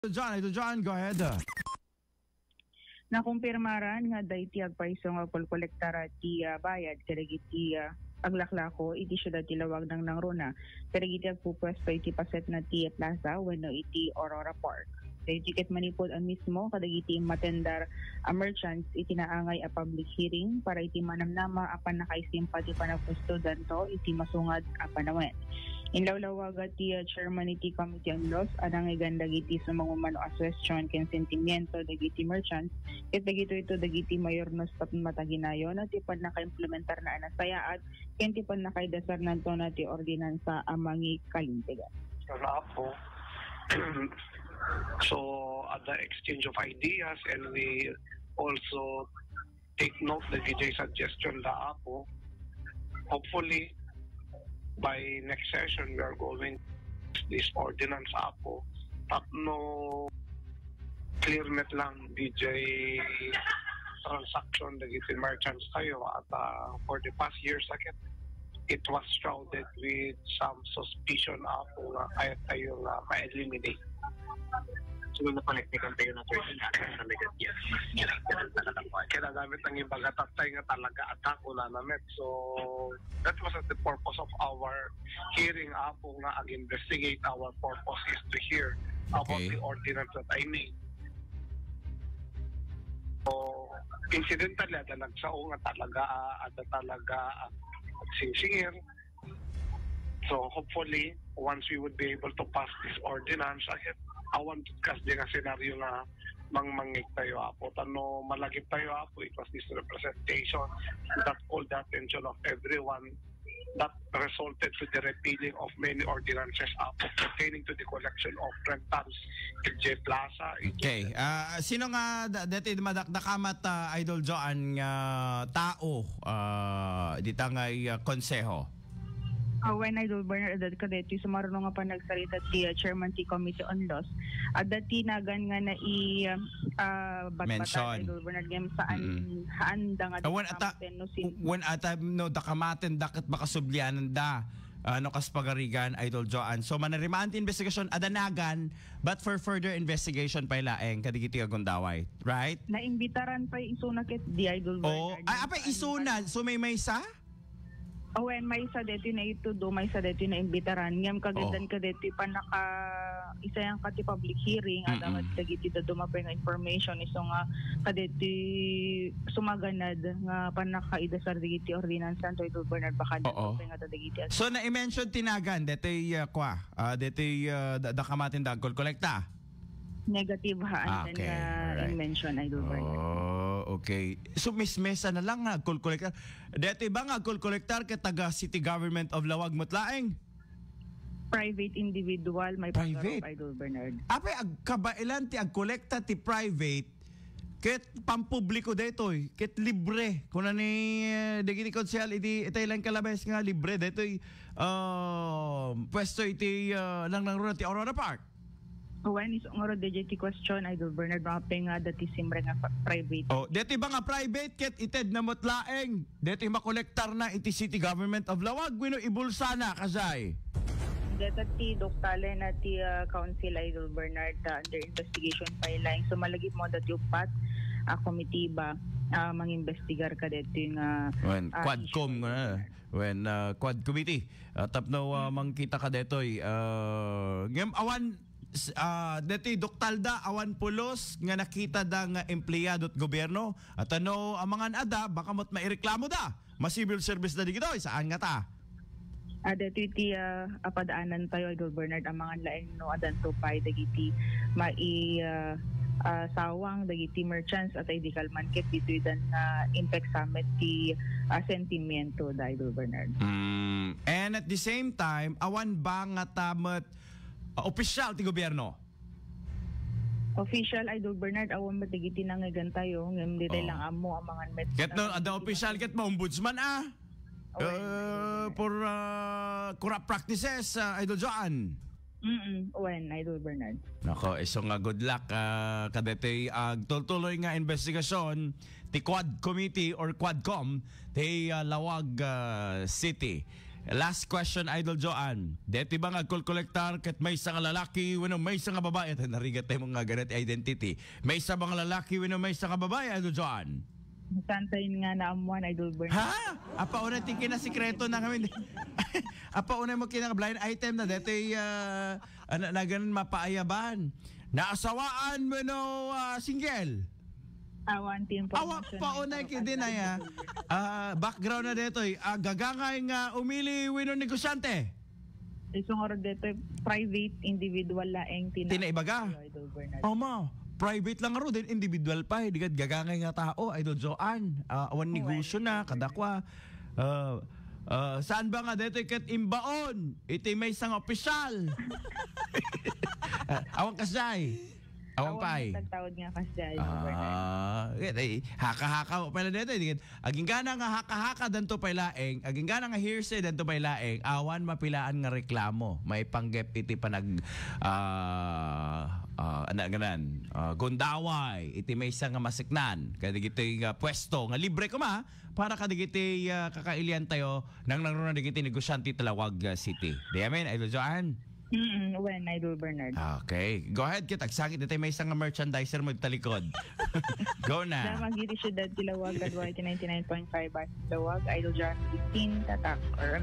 John, go ahead. Nakumpirmaran nga dayti agpaiso nga kolkolektara ti bayad kadagiti aglaklako iti syudad ti lawag ng Rona kadagiti agpupwesto iti paset na ti plaza wenno iti Aurora Park. Dayti ket manipod ang mismo kadagiti matendar merchants iti naangay a public hearing para iti manamnama apan nakaisimpa ti panagpusto danto iti masungad a panawen. Inlawlawaga ti chairman iti Committee on Laws anang iganda dagiti sumangumano as question ken sentimiento dagiti merchants ket dagito ito dagiti mayor no stop mataginayo na ti pad naka-implementar na anasayaat ken ti pad nakaidasar nanto na ti ordinansa amangi kalintigan. Po. So at the exchange of ideas and we also take note the DJ suggestion da po. Hopefully by next session we are going this ordinance apo tapno clear net lang DJ transaction dagiti merchants tayo at for the past years it was shrouded with some suspicion apo nga kaya tayo nga ma-eliminate. So napalektikan tayo na person sa legal kaya nagamit ang ibang tatay nga talaga atako na namin. So that was the purpose of our hearing apo nga ag-investigate. Our purpose is to hear about the ordinance that I made. So incidentally ada nagsao nga talaga singsingir. So hopefully once we would be able to pass this ordinance I want to discuss din ang senaryo na mangmangit tayo apo. Tano malagip tayo apo. It was this representation that called the attention of everyone that resulted to the repealing of many ordinances apo pertaining to the collection of rentals in J Plaza. Okay. Sino nga dati madakdakamat Idol Joan tao dita ngay konseho? When Idol Bernard kadeti sumaruno nga pa nagsalita ti chairman ti Committee on Laws dati nagan nga na batbatan Idol Bernard ngem saan haanda nga when ata no dakamaten daket makasublianan da no kas pagarigan Idol Joan. So manarimaan ti investigation adanagan but for further investigation pa ilaeng kadigiti agundaway, right? Naimbitaran pa isuna ket di Idol Bernard. Apay isuna so may sa when may sa deti na ito do may sa deti na imbitaran ngem kagandan kadeti pa naka isa yang kati public hearing adamat dagiti da dumapay nga information iso nga kadeti sumaganad nga panakaidasar dagiti ordinance santo ito Bernard baka nga dagiti. So na i-mention tinagan deti deti dakamatin dagkol kolekta negative haan na i-mention Idol Bernard. Okay. So mismesa na lang nga kolektar. Dito ba nga kolektar ke taga City Government of Lawag Mutlaeng? Private individual may private Idol Bernard. Apay agkabailan ti agkolekta ti private ket pampubliko detoy ket libre kuno ni dagiti konsyal itay lang kalabes nga libre detoy pwesto iti lang Rona ti Aurora Park. When is ngoro DJT question Idol Bernard mapay nga dati simre nga private. Deti ba nga private ket ited na mutlaeng. Deti makolektar na iti City Government of Lawag wenno ibulsa na kasay. Deta ti doktale na ti council Idol Bernard under investigation filing. So malagip mo dati upat committee ba mangimbestigar ka dito yung Quadcom when Quad Committee tapno mangkita ka dito ngem awan deti doktalda awan pulos nga nakita da nga empleyado at gobyerno at ano amangan ada baka mo't maireklamo da ma-civil service na digito saan nga ta deti ti apadaanan tayo Idol Bernard amangan laeng no adan tupay dagiti sawang dagiti merchants at idikal man ket dito dan impact summit ti sentimiento da Idol Bernard. And at the same time awan ba nga tamet official ti gobyerno? Official Idol Bernard awan matigiti nang tayo ngem dito lang amo amangan met. Ket no ada official ket mo ombudsman for corrupt practices Idol Joan. When Idol Bernard. Nako, iso nga good luck kadete agtuloy nga investigasyon ti Quad Committee or Quadcom ti Lawag City. Last question, Idol Joanne. Deti ba nga kolektar kat may isang lalaki, wano may isang babae, at narigat tayo mga ganit identity. May isang mga lalaki, wano may isang babae, Idol Joanne. Santayin nga na amuan, Idol Bernard. Ha? Apa una tingin na sikreto na kami. Apa una mo kinang blind item na deti na ganun mapaayaban. Naasawaan mo no single. Awan team Awa pa una kidi na ya. Background na dito gagangay nga umili wino negosyante. Isong oras dito private individual laeng Tinaibaga. Idol Bernard. Oma. Private lang ro din individual pa di kad gagangay nga tao Idol Joanne. Awan negosyo na kadakwa. Saan ba nga dito ket imbaon? Iti may isang opisyal. Awang kasay. Awang pay. Tagtawad nga kasi Idol Bernard. Haka-haka pala dito. Aging gana nga haka-haka danto pay laeng. Aging gana nga hearsay danto pay laeng. Awan mapilaan nga reklamo. May panggep iti panag gundaway. Iti may isang nga masiknan. Kadigiti nga pwesto nga libre ko ma. Para kadigiti kakailian tayo nang naroon na digiti negosyante Talawag City. Di amin, Idol Joanne? When Idol Bernard. Okay. Go ahead, kitagsakit dito may isang merchandiser mo talikod. Go na. Sa Magiri Syudad, Tilawag, Adwaite 99.5 Tilawag, Idol John 15, Tatak, or